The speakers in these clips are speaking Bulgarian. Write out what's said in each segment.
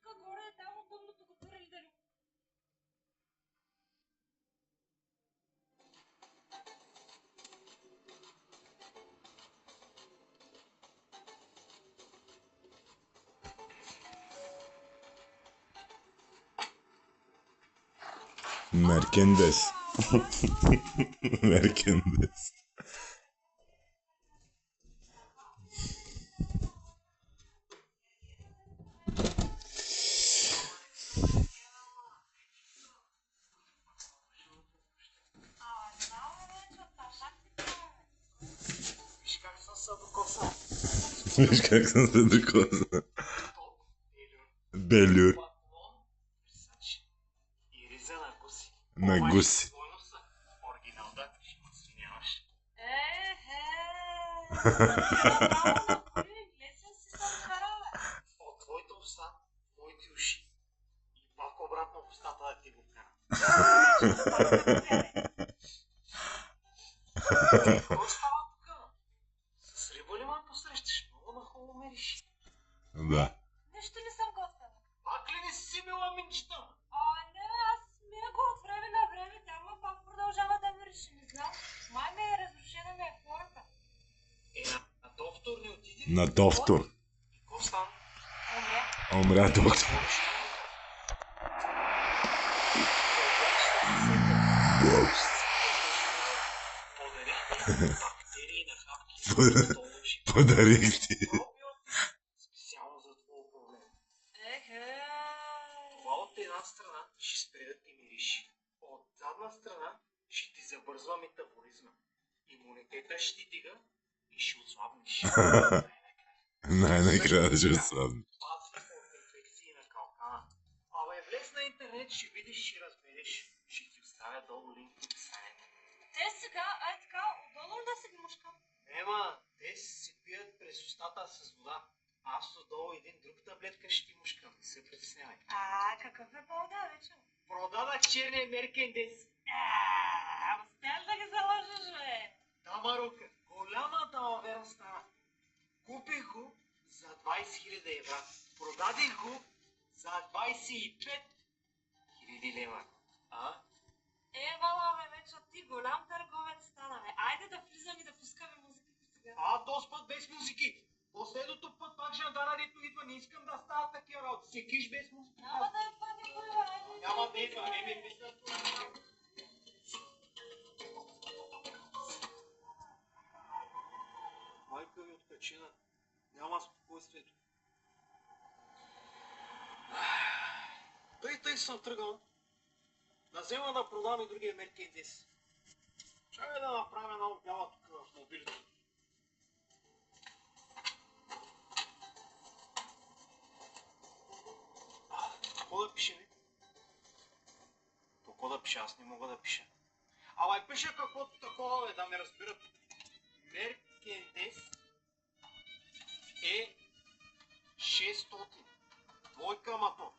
тук горе, там удобното го турили дали. Merkendes. Merkendes. Виж как съм се докосна. Белюр. На гуси. Лесен си съм карала. От твоите уста, твоите уши и пак обратно в устата да ти го кара. Какво става тук? С риба ли ме посрещаш? Много нахубаво мериш. Да. Нищо не съм готвена. Пак ли не си била минчета? Не, аз мина от време на време, там пак продължава да мирише, не знам. Май ме е разрушена ми е хората. На доктор не отиде. На доктор. И какво стана? Умря доктор. Бактерии на хапки. Подарих ти. Специално за твой проблем. Ехе. Това от една страна ще спре да ти мириши. От задна страна ще ти забързва метаболизма. Имунитета ще ти дига и ще отслабнеш. Най-накрая ще отслабне. Пази от инфекции на калкана. Абе, влез на интернет, ще видиш, ще разбереш. Ще ти оставя долу линк в описанието. Те сега, така, отдолу да се ги мушкам. Ема, те се пият през устата с вода. Аз отдолу един друг таблетка ще ти мушкам. Не се притеснявай. Какъв е повода вече? Продадах черния Меркендес. Успяш да ги заложиш, бе. Да, Марука, голяма далавера стана. Купих го за 20 000 евра. Продадих го за 25 000 лева. Вала, бе, вече ти голям търговец стана, бе. Айде да влизам и да пускаме музиката сега. Този път без музики. Последното път пак жандара, дето идва, не искам да стават такива работи. Секиш без музика. Няма да идва никой, бе. Айде. Няма да идва, не ме мисля. Майка ми откачена. Няма спокойствието. Тъй съм тръгнал. Да взема да продам и другия Меркендес. Чакай да направя една обява тук в мобилите. Какво да пише, бе? Какво да пише? Аз не мога да пиша. Ама пиша каквото такова, бе, да ме разбират. Меркендес е 600. Двойка мотор.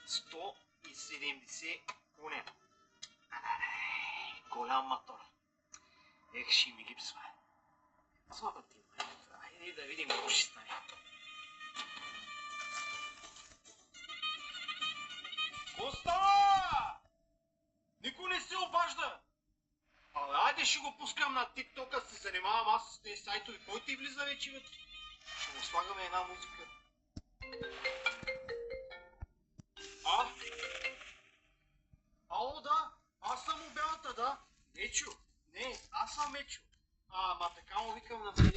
170 коня. Голям мотор. Ще ми липсва. Слаба ти, айде да видим какво ще стане. Какво става? Никой не се обажда. Айде ще го пускам на TikTok-а, се занимавам аз с тези сайтови. Кой ти влиза вече, бе? Ще му слагаме една музика. Ало, да, аз съм обялата, да. Мечо, не, аз съм Мечо. Ма така му викам на мен.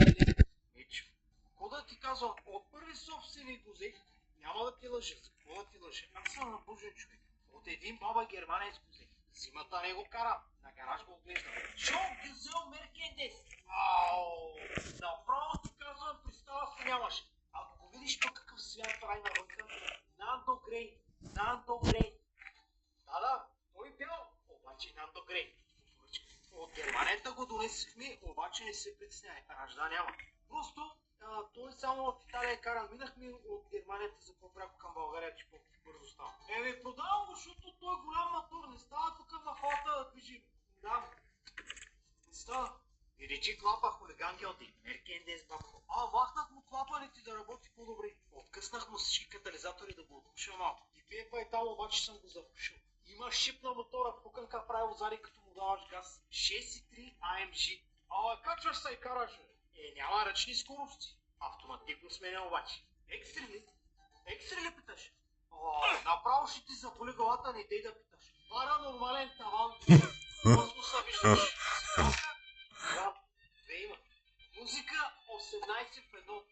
Мечо, какво да ти казвам, от първи собственик го взех, няма да ти лъжа, за какво да ти лъжа? Аз съм набужен човек, от един баба германец го взех. Зимата не го карам, на гараж го отглеждам. Шоу Гюзел Меркендес! Направо ти казвам, представа си нямаш. Ако го видиш пък какъв свят прави навънка, Нандо Грей, Нандо Грей. Да, той бял, обаче Нандо Грей. От Германията го донесахме, обаче не се притеснявай, ражда няма. Просто той само в Италия кара. Минахме от Германията за по-пряко към България, че по-бързо става. Продавам го, защото той е голям мотор, не става тук на хората да движи. Да, не става. И речи клапа хулигангелти. Меркендес бабко. Махнах му клапаните да работи по-добре. Откъснах му всички катализатори да го отпуша малко. И пие там обаче съм го запушил. Има шип на мотора, пуканка прави озади като му даваш газ. 6,3 AMG. Качваш се и караш. Няма ръчни скорости. Автоматично сменя обаче. Екстри ли питаш? Направо ще ти заболи главата, не дей да питаш. Паранормален таван. Космоса виждаш. Да, две има. Музика 18 в 1.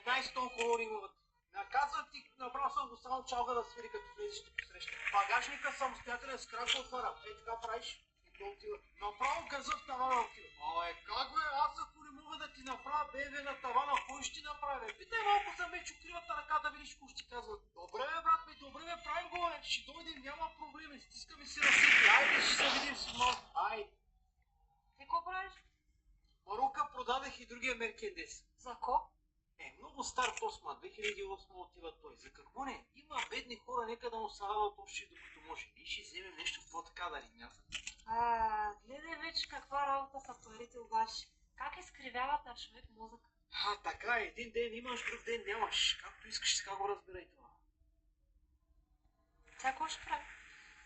15 тон колори имат. Наказвам ти, направо съм го само чалга да свири като влезеш ти посреща. Багажника самостоятелен с крак отваря. Така правиш и то отива. Направо газа в тавана отива. Как бе, аз ако не мога да ти направя БМВ на тавана, кой ще ти направи? Питай малко за меч, кривата ръка да видиш какво ще ти казват. Добре бе, брат, добре бе, правим го, ще дойдем, няма проблеми, стискаме си ръцете. Айде, ще се видим си малко. Айде. Ти какво правиш? Марука продадах и другия Меркендес. За ко? Много стар Тосма, 2008 отива той. За какво не? Има бедни хора, нека да му се радват още докато може. И ще вземем нещо по-така да ригнята. Гледай вече каква работа са парите обаче. Как изкривяват на човек мозък? Така, един ден имаш, друг ден нямаш. Както искаш, така го разбирай това. Тя какво ще прави?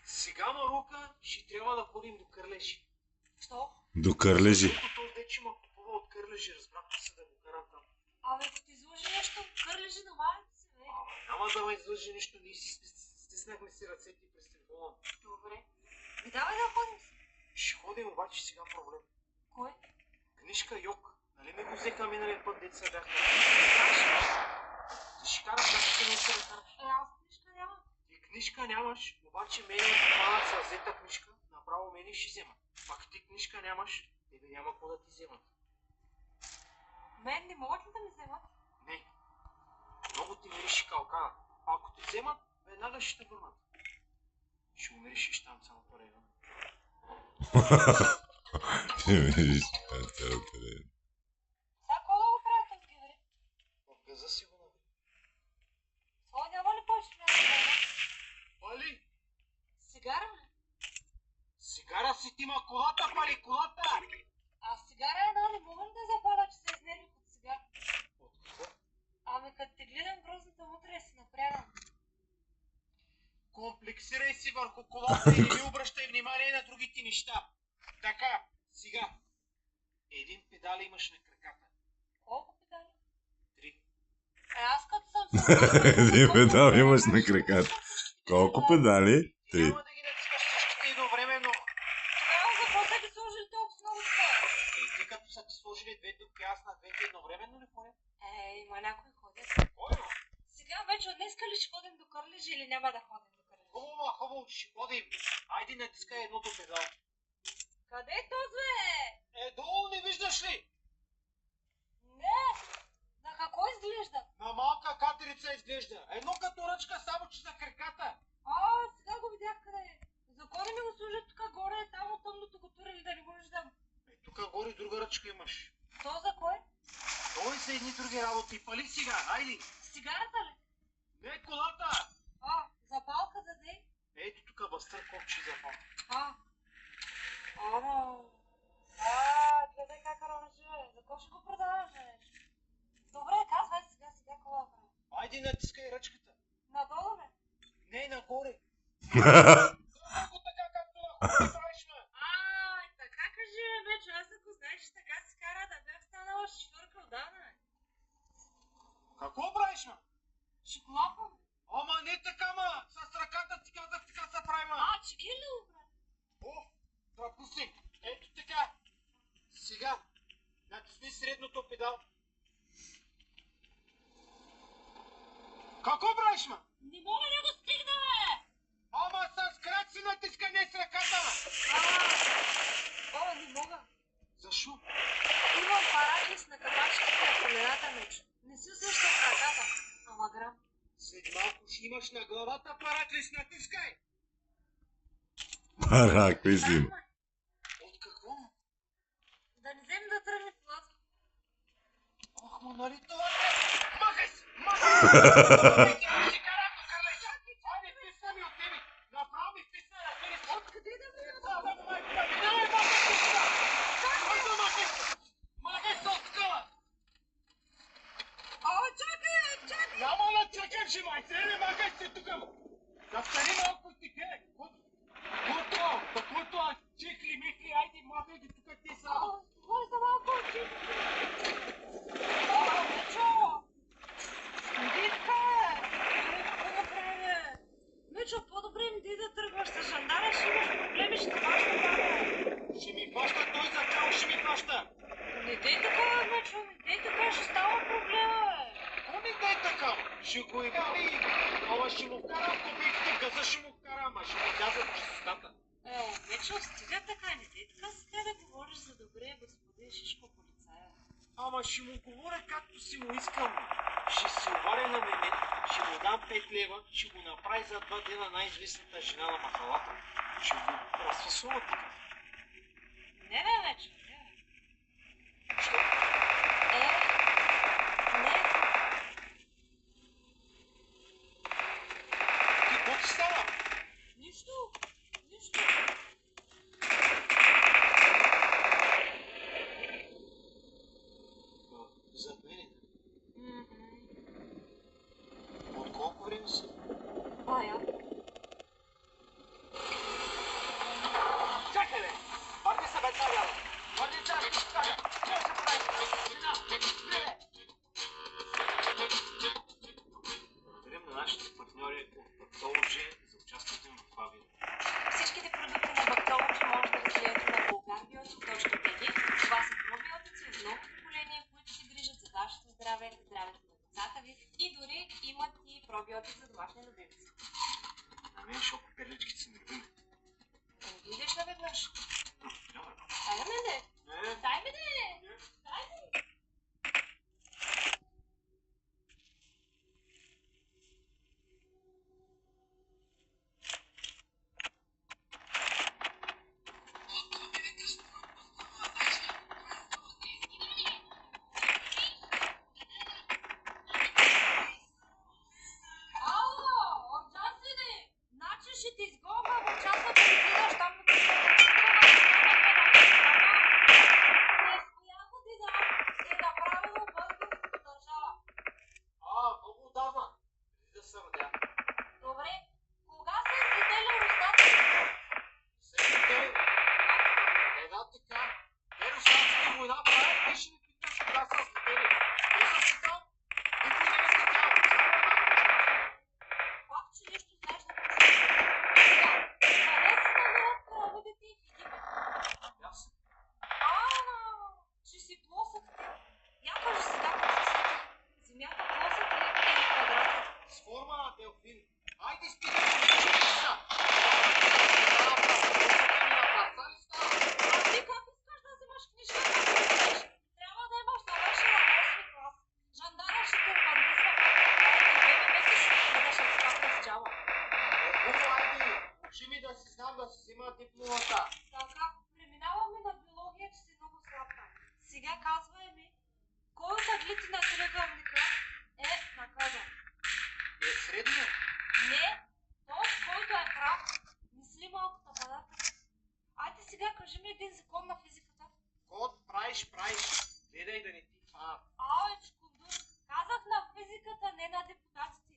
Сега, Марука, ще трябва да ходим до Кърлежи. Що? До Кърлежи. Защото този дече ма купува от Кърлежи, разбрахте се да го карам там. Ако ти изложи нещо, Кърлежи на малите си, бе. Няма да ме излъжи нищо, ние си стиснахме си ръцете през телефона. Добре. Давай да ходим си. Ще ходим, обаче сега проблем. Кой? Книжка Йок. Нали ми го взеха миналия път, деца бяха? Ти ще караш, аз ще не се да караш. Аз книжка нямам. Ти книжка нямаш, обаче мене хванат с взета книжка, направо мене ще вземат. Пак ти книжка нямаш, тебе няма какво да ти вземат. Мен не могат ли да ми вземат? Не. Много ти мириши калкана. Ако ти вземат, веднага ще те върнат. Ще умиришиш там цялото време. Сега какво да го правя този гидри? В газа си го нави. Това няма ли повече време? Пали! Сигара ли? Сигара си ти ма колата, пали, колата! Сигара не мога ли да запаля, че се изнервих от сега? От какво? Като те гледам грозната утре си напрягам. Комплексирай си върху колата и не ми обръщай внимание на другите неща. Така, сега. Един педал имаш на краката. Колко педали? 3. Аз като съм Един педал имаш на краката. Колко педали? Ти 3. няма да ги натискаш всичките едновременно. Тогава за какво са ги сложили толкова много това? Ти като са ти сложили две дупки, аз на двете едновременно ли ходя? Има някой ходят. Кой? Сега вече от днеска ли ще ходим до Кърлежи или няма да ходим до Кърлежи? Хубаво, ще ходим. Айде натискай едното педал. Къде е този, бе? Долу не виждаш ли? Не! На какво изглежда? На малка катерица изглежда. Едно като ръчка, само че за краката. Сега го видях къде е. За кой да ми го служат тук горе, там от тъмното го турили да не го виждам? Тук горе друга ръчка имаш. То за кой? Той са едни други работи. Пали сега, айде. Сигарата ли? Не, колата. Запалка да дей? Ето тук бъстър копче запал. Гледай как ръжа. За кой ще го продаваш, бе? Добре, казвай сега какво да правим. Айде натискай ръчката. Надолу, бе? Не, нагоре. Ако така както на хуй правиш, ме. Така кажи, бе, че аз ако знаеш, че така си кара да бях станала шофьорка отдавна, бе. Какво правиш, ме? Шоколапа, бе. Ама не така, ма. С ръката ти казах, така се прави, ма. Чеки ли, бе? Пропусти. Ето така. Сега. Натисни средното педал. Какво правиш, ма? Не мога да го стигна, бе! Ама с крак си натиска, не с ръката, ма. Не мога. Защо? Имам параклис на капачките на колената, меч. Не си усещам краката, ама грам. След малко ще имаш на главата параклис, натискай. Параклис има. От какво? Да не взем да тръгне колата. Ма нали това е? Махай се! Махай се! Ще карам до Кърлежа! Айде, писна ми от тебе! Направо ми писна, разбери! Откъде да ме Минавай, махай се! Кой да махай се? се тук? Настани малко и ти те! Каквото, чехли, мехли, айде, махай ги тук те са! Говори за малко очи. Мечо! Дитка! Какво направи? Мечо, по-добре ми дай да тръгваш с жандара, ще имаш проблеми, ще хваща баба. Ще ми хваща той за цяло, ще ми хваща! Не дей така, Мечо, не дей така, ще става проблема, бе. Какво ми дай така? Ще го ебали, ама ще му вкарам кубиките, газа ще му вкарам, а ще ми газа по чистата. Мечо, стига така, не дей така сега да говориш за добре, господин Шишко полицая. Ама ще му говоря както си му искам. Ще се обаря на мене, ще му дам 5 лева, ще го направи за 2 дена най-известната жена на махалата. Ще го разфасува тук. Не, бе, Мечо, не. Що? Не. Ти какво ти става? Нищо. Нищо. Зад мене. От колко време си? Бая. Чакай, бе! Пак се бе царяла! Върни чаш, ще кажа! Чакай се прави! Благодарим на нашите партньори от Бактологи за участието им в това видео. Всичките продукти на Бактологи може да разгледате на bulgarbiotic.bg. Това са пробиотици от ново поколение, които се грижат за вашето здраве, здравето на децата ви и дори имат и пробиотик за домашни любимци. На мен шоко перличките са любими. Идеш наведнъж. Няма. Дай да ме де. Не. Дай ме де. Дай ме. Ще ти изгоня в частната да гледаш там да ти се коя година е направила българската държава? Много отдавна. Преди да се родя. Добре, кога се изделя руснаците? Една така. Те руснаците война правят, ти ще ми питаш кога са изделя. Те са си там. Никой не е излетял. Пак, че нищо знаеш да кажеш. Къде се намират пирамидите и в Египет? Ясно. Че си плосък ти. Я кажи сега как се сетих. Земята плосък ли е или квадратен? С форма на делфин. Айде стига, че не са. Ти как искаш да вземаш книжка, да се учиш? Трябва да имаш завършена 8 клас. Жандара ще те вандисва как и ББ си ще гледаш експакта с джала. Айде, учи ми да си знам да си взема дипломата. Така, преминаваме на биология, че си много сладка. Сега казвай ми, кой от аглите на триъгълника е наказан? Е средния. Не, този, който е прав, мисли малко табаната. Айде сега кажи ми един закон на физиката. Код правиш. Гледай да не ти фа. Чкундур, казах на физиката, не на депутатите.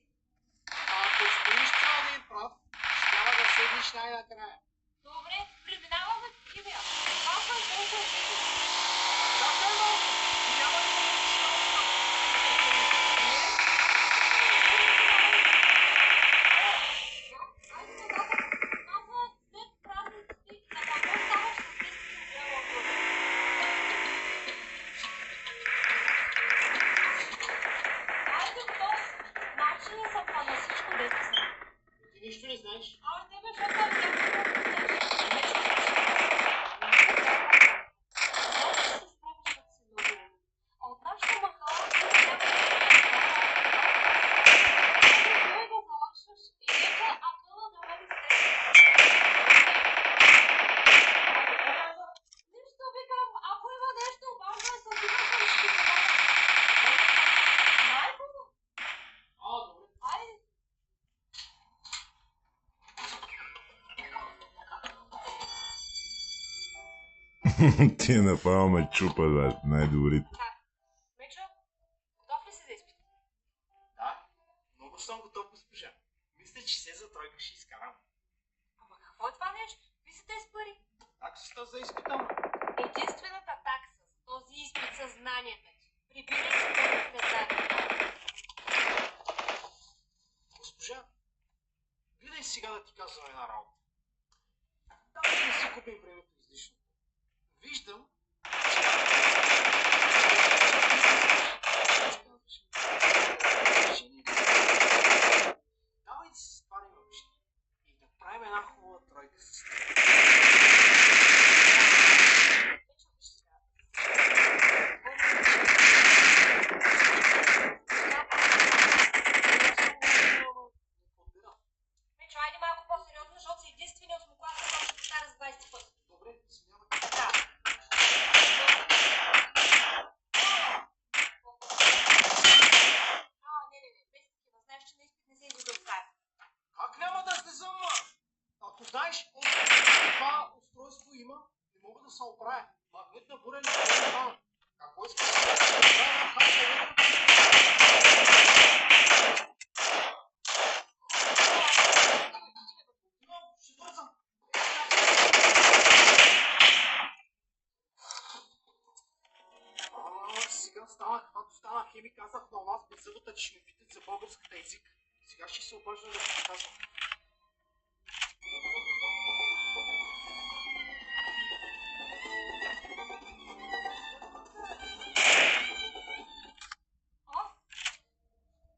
Ако стоиш цял ден прав, ще трябва да седнеш най-накрая. Добре, преминаваме в химия. Казвай колко е физика. Чакай малко! Няма да ме Айде нататък. Казвай след празниците на какво ставаш с 10 кг. Айде готов. Научили съм па на всичко дето знам. Ти нищо не знаеш. От тебе ще съм някакво знаеш. Нещо от нашата махала няма да завършваш и нека акъла да бъде с теб. Нищо викам, ако има нещо важно е събирам да ще ти кажа. Най-хубаво. Добре. Айде. Ти направо ме чупа, да, най-добрите. Мечо, готов ли си да изпиташ? Да, много съм готов, госпожа. че за тройка ще изкарам. Ама какво е това нещо? Какви са тези пари? Таксата за изпитам. Единствената такса за този изпит са знанията ти. Прибирай се до знания. Госпожа, гледай сега да ти казвам една работа. Да не си купим времето излишно. Виждам, давай да се спарим общи и да правим една хубава тройка с теб. Мечо, айде малко по-сериозно, защото си единствения осмокласник, който ще повтаря за 20 пъти. Добре, извинявай. Да. Не, без такива. Знаеш, че на изпит не се излиза от стаята. Как няма да слезам, ма? Ако знаеш, това устройство има, не мога да се оправя. Магнитна буря не се оправя. Какво искаш да се оправя? Как се ще бързам. Сега станах, когато станах химик, казах на нас без събота, че ще ме питат за българската език. Сега ще се обажда да се казвам.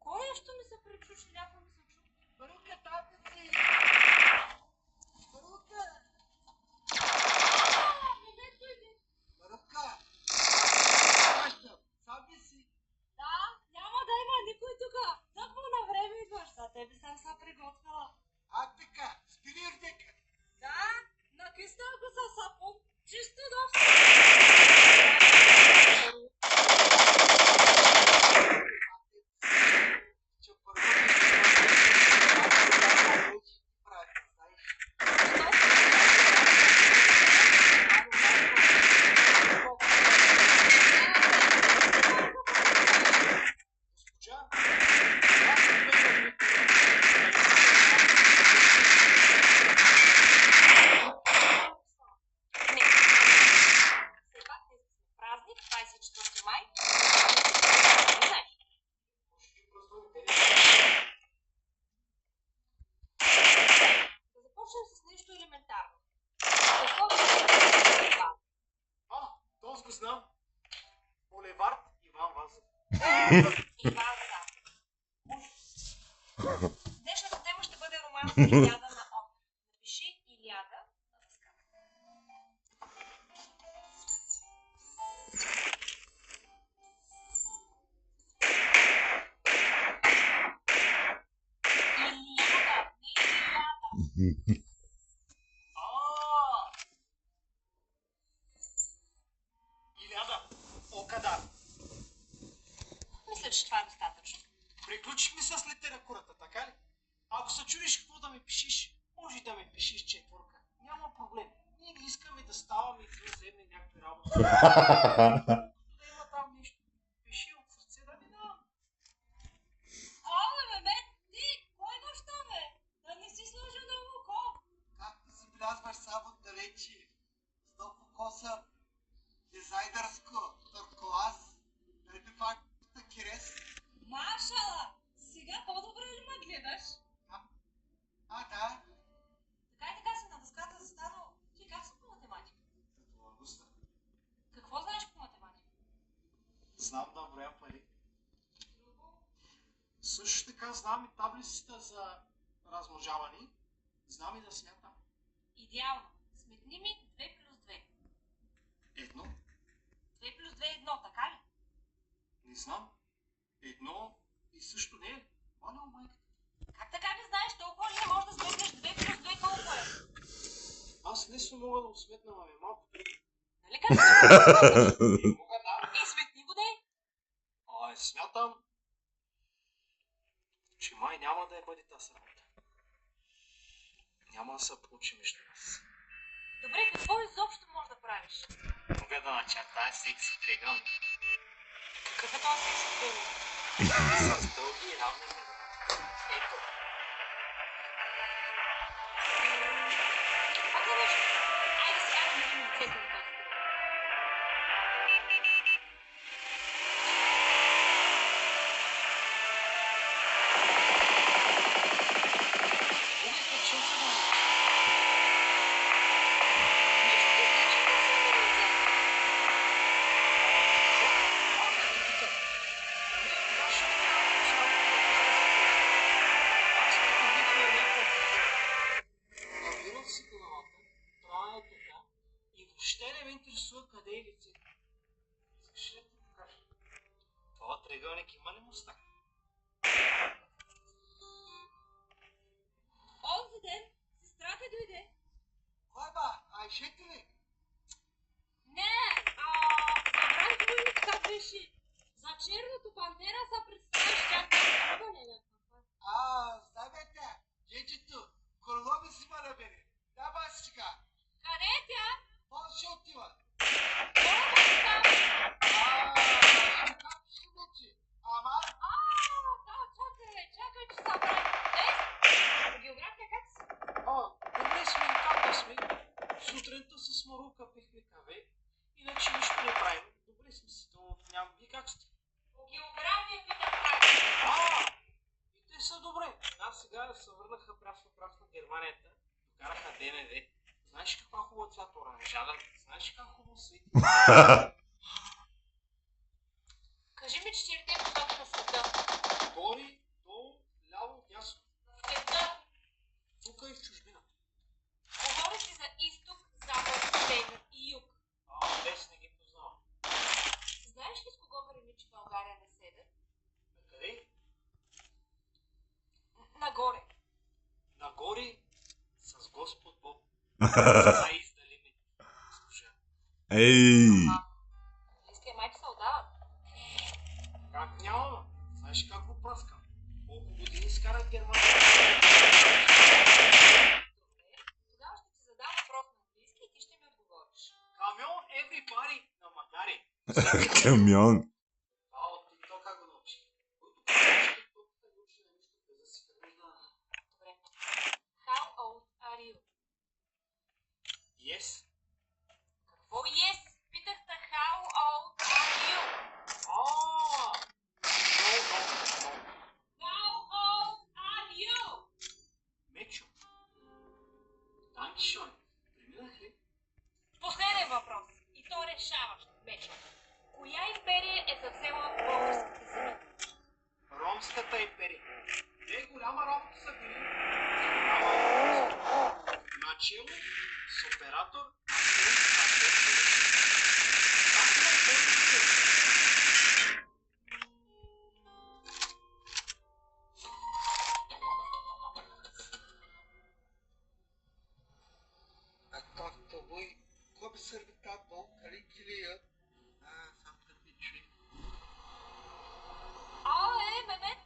Кой нещо ми се причу, че някой ми се чу? Рука, тата си! Рука! Рука! Сам ли си? Да, няма да има никой тука. Тъкмо на време идваш. За тебе съм се приготвила. А така, спирир дека. Да, накиснал го със сапун. Чисто нов. Че първо не прави, знаеш. Госпожа, Не. Все пак не сме празник, 24 май. Не знаеш. Да започнем с нещо елементарно. Какво ще това? този го знам. Булевард Иван Вазов. Иван Сав. Днешната тема ще бъде роман Илиада на Омер. Напиши Илиада на дъската. Илиада, не Илиада. Илиада, Окадар. Мисля, че това е достатъчно. Приключихме с литературата, така ли? Ако се чудиш какво да ми пишеш, може да ми пишеш четворка. Няма проблем. Ние не искаме да ставаме извънземни някакви работи. Да има там нещо. Пиши от сърце да минавам. Бе, ти, кой баща, бе? Да не си сложил на око. Както забелязваш само далече, стоп коса, дизайнерско, клас, дайте пак такирес. Машала, сега по-добре ли ме гледаш? Да, Така и така си на дъската застанал. Ти как си по математика? Като августа. Какво знаеш по математика? Знам да броя пари. Също така знам и таблицата за размножаване. Знам и да смятам. Идеално. Сметни ми 2 плюс 2. Едно. 2 плюс 2 е 1, така ли? Не знам. Едно и също не е. Маля, майка. Как така не знаеш толкова ли не можеш да сметнеш 2 плюс 2 колко е? Аз лесно мога да го сметна, ама е малко трудно. Нали казваш? Мога да. Сметни го де. Смятам, че май няма да бъде тази работа. Няма да се получи между нас. Добре, какво изобщо можеш да правиш? Мога да начертая секси триъгълник. Какъв е този секси триъгълник? С дълги и равни. Ето. триъгълник има ли мустак? Онзи ден сестрата дойде. Кой ба? Айшето ли? Не, забравих му как беше. За черното пантера се представяш тя как не. Знаете, джеджето, колело си ма набери. Да, басичка. Къде е тя? Пол ще отива. Как ще вече? Ама? Чакай, че забравих. По география как си? Добре сме, как да сме? Сутринта с Марука пихме каве, иначе нищо не правим. Добре сме си, то нямам. И как сте? По география питам как. И те са добре. Аз сега се върнаха прав на Германията, докараха ДНВ. Знаеш каква хубава цвят оранжаден? Знаеш каква хубаво свети? Кажи ми четирите посоки на света. Горе, долу, ляво, дясно. Света. Тук и в чужбина. Говори си за изток, запад, север и юг. Днес не ги познавам. Знаеш ли с кого граничи България на север? Къде? Нагоре. Нагоре с Господ Бог. Издали ме. Служа. Ей! Английския майче се отдават. Как няма? Знаеш как го пръскам? Колко години изкарах Германия? Тогава ще ти задам въпрос на английски и ти ще ми отговориш. Камион everybody на Магари. Камион. Това от TikTok го научи. Който казваш TikTok да го учи на нищо, без да си превежда. Добре. How old are you? Yes. Какво yes? Питахте how old are you? No. How old are you? Мечо. Данкшон. Преминах ли? Последен въпрос. И то решаващ вече. Коя империя е завзела българските земи? Ромската империя. Те голяма работа са били. Голяма работа. Начало с оператор Както voi, cum servitat nou, Calighilia, s-a întâlnit și Мемет.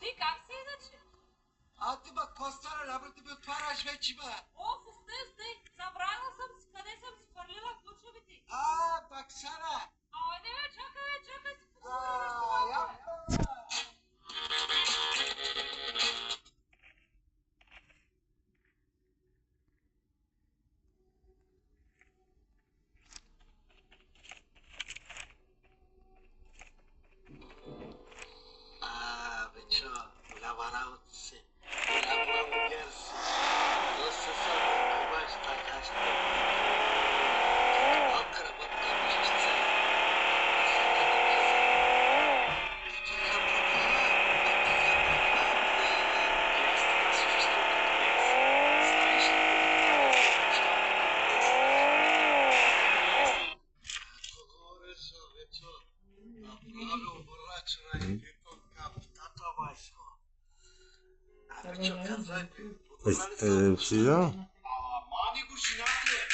Ти как си иначе? Ати ба, Костара, работи ми отваряш вече, бе. Стой. Забравила съм си къде съм си хвърлила ключовете. Баксана. Айде бе, чакай си Я. Вече голяма работа си. Голяма мугер си. Доста са имаш така ще. Малка работа мишчица. Аз така се чувствам като днес. Знаеш ли какво говориш, вече? Направо врачена и вито каптата майско. Вече казвай, Сега? Мани го женати е.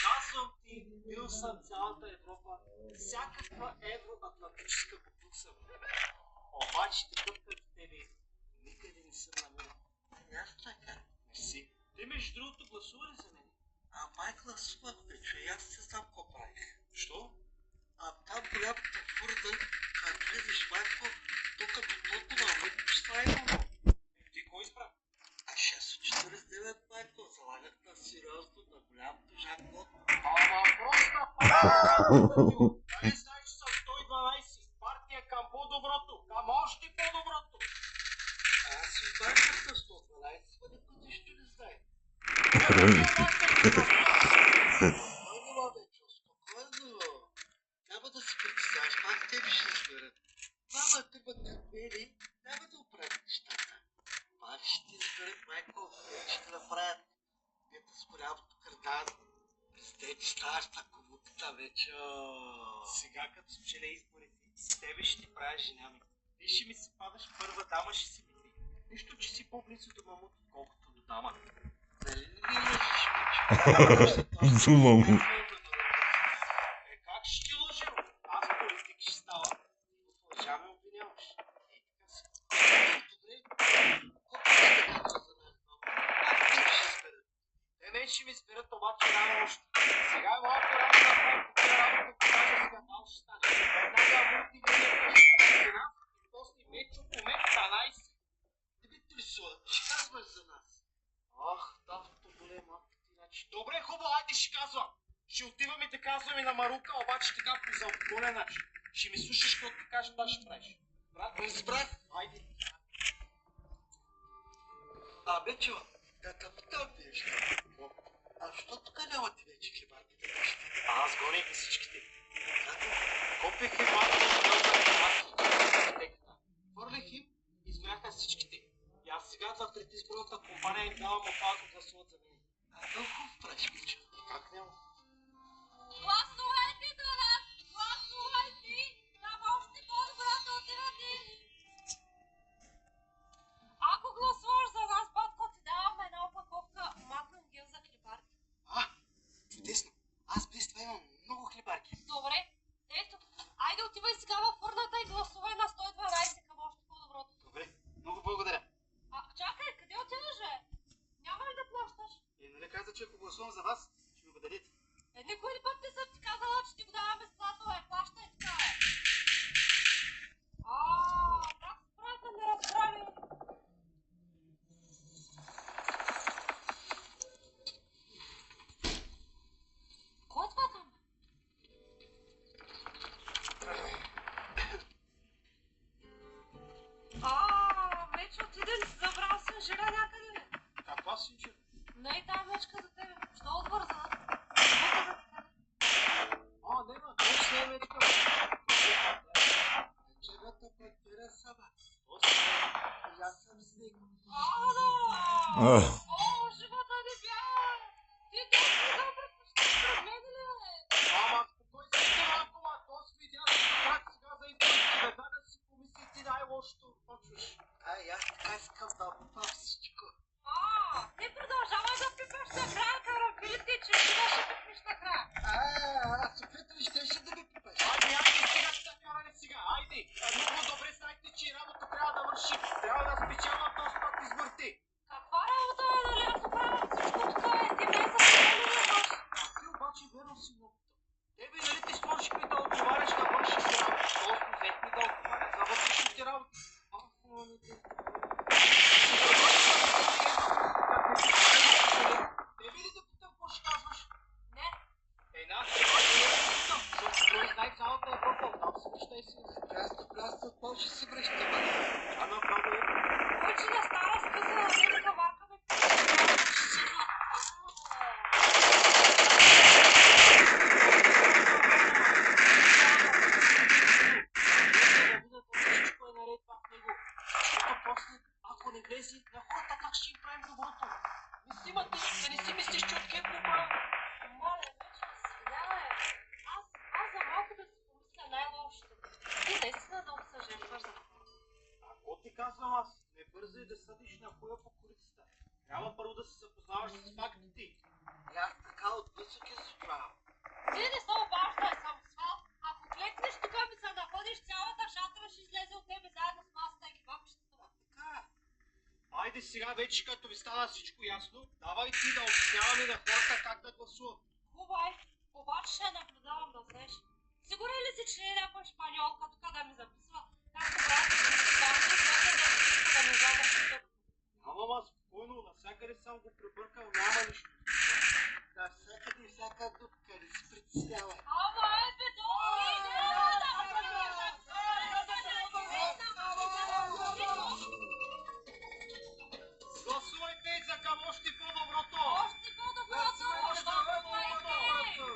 Казвам ти, бил съм цялата Европа, всякаква евроатлантическа буклук съм. Обаче такъв като тебе никъде не съм намерил. Аз така. Мерси. Ти между другото гласува ли за мен? Май гласувах вече, и аз не знам какво правих. Що? Там голямата фурда, как влизаш, майко, тук като толкова правилно. Ти кой избра? 649, майко, залагах на сериозно на голямото Жан-Клод. Ама просто партия! Дали знаеш, че съм 112 партия към по-доброто, към още по-доброто? Аз си бачах на 112, но никой нищо не знае. Спокойно, вече, спокойно. Няма да се притесняваш, пак тебе ще изберат. Двамата имат кърмени, няма да оправят нещата. Пак ще изберат, майко, ще направят. Ето с голямото кърдан. Представете ставаш на комуката вече. Сега като спечеля изборите, С тебе ще ти правя жена ми. Ти ще ми се падаш първа дама, ще си ми ти. Нищо, че си по-близо до мамут, отколкото до дама. Нали не ми лъжиш, Мичо? Зума му. Как ще ти лъжа? Аз политик ще става. В лъжа ме обвиняваш. Ей така си. Добре. Колко ще те казва за нас, мамо? Как те ще изберат? Те не ще ми изберат, обаче рано още. Сега е малко рано да правим такива работа, като кажа скандал ще стане. Веднага мултимедията ще стане за нас и после Мечо по мен 12. Димитри Сола, ще казваш за нас. Ах, татото боле, матка ти, значи. Добре, хубаво, айде ще казвам. Ще отиваме да казваме на Марука, обаче така по заобиколен начин. Ще ми слушаш, когато ти кажа, да ще правиш. Брат, Разбрах. айде. Мечо, да те питам нещо. А що тук нямате вече хлебарките неща? Аз гоних ги всичките. Как? Купих им малко от текста. Хвърлих им, избраха всичките. И аз сега за предизборната компания им давам опасно да гласуват за мен. Много хубав правиш, Мичо. Как няма? Гласувайте за нас! Гласувайте! Нам още по-добрата альтернатива! Ако гласуваш за нас, батко, ти даваме една опаковка магнум гел за хлебарки. Чудесно. Аз без това имам много хлебарки. Добре, ето, айде отивай сега във фурната и гласувай на 112 към още по-доброто. Добре, много благодаря. Чакай, къде отиваш, бе? Няма ли да плащаш? Нали каза, че ако гласувам за вас, ще ми го дадете? Никой път не съм ти казала, че ти го давам безплатно, бе. Плащай така, бе. Как се правят да не разбрали? Кой е това там, бе? Вече отиде ли си забрал си жена някъде, бе? Каква си че? Не е тази мечка за тебе. Що отвърза? Нема, не ще е вечка. Черната пътера сама. И аз съм с него. Живота ни бяга! Ти толкова добре почти пред мен ли, бе? Спокой си малко, то си видя как сега за изборите. Веднага си помисли ти най-лошото почваш. Аз така искам да опам всичко. Не продължавай да пипаш накрая карамбилите, че ти да ще пипиш накрая. Аз опитам ли щеше да ме пипаш? Айде, сега ще те каране сега. Айде, много добре знаете, че работа трябва да върши. Трябва да спечелва този път изборите. Каква работа е, нали? Ако правя всичко тук, ти ме за себе ли имаш? Ти обаче верно си много. Тебе нали ти сложихме да отговаряш на външните работи? Просто взехме да отговаряш за вътрешните работи. Тебе ли да питам какво ще казваш? Не. Защото той знае цялата Европа, оттам си неща и си. Просто от Полша си връщам. А направо е. Учи на стара скъсана музика, марка ме Всичко е наред в него. Защото после, ако не влезе на хората, как ще им правим доброто? Мислимате, да не си мислиш, че от кеп го правим. Моля, вече извинявай. Аз за малко да си помисля най-лошото. Ти наистина много съжаляваш за това. Какво ти казвам аз? Не бързай да съдиш на коя по корицата. Трябва първо да се запознаваш с фактите. И аз така отблъсък я се правя. Ти не се обаждай, съм свал. Ако клекнеш тук ми се находиш, цялата шатра ще излезе от тебе заедно с масата и кебабчетата. Така. Айде сега вече, като ви стана всичко ясно, давай ти да обясняваме на хората как да гласуват. Хубай, обаче ще наблюдавам да знаеш. Сигурен ли си, че не е някоя шпаньолка тук да ми записва как се правят музиканти, което да ми иска да ми зада тук? Ама спокойно, навсякъде съм го пребъркал, няма нищо. Навсякъде и всяка дупка, не си притеснявай. Ама е, бе, Гласувайте за към още по-доброто! Още по-доброто! Още по-доброто!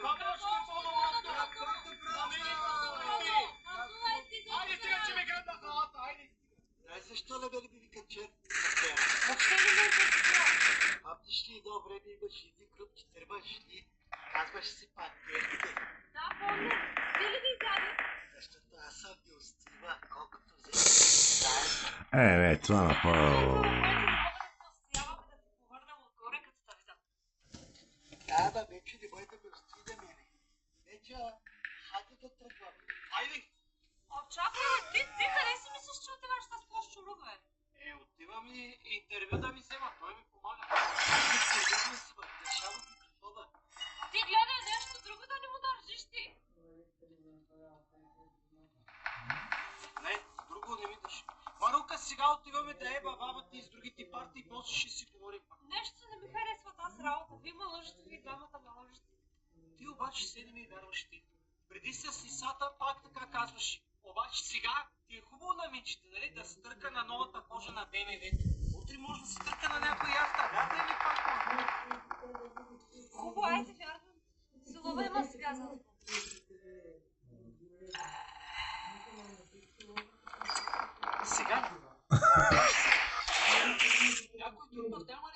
Към още по-доброто! За мен е по-доброто! Не, това направо... Да ти повърнем отгоре, като те видя. Да, бе, вече не бъде да ме стига мене. Вече, хайде да тръгваме. Хайде! Чакай, ти къде си мислиш, че отиваш с площ чуруга, бе? Отивам и интервю да ми взема, той ми помага. Сериозно си, бе, решава ми какво да. Ти гледай нещо друго да не му държиш ти. Не, друго не ми държи. Марука, сега отиваме да еба бабата и с другите партии и после ще си говорим пак. Нещо не ми харесва тази работа. Вие ме лъжете, вие двамата ме лъжете. Ти обаче се не ми вярваш ти. Преди с Исата пак така казваш. Обаче сега ти е хубаво на минчета, нали, да се търка на новата кожа на БМВ. Утре може да се търка на някой яхта. Вярно ли пак? Хубаво, айде, вярвам. Силова има сега за Сега някой друг път няма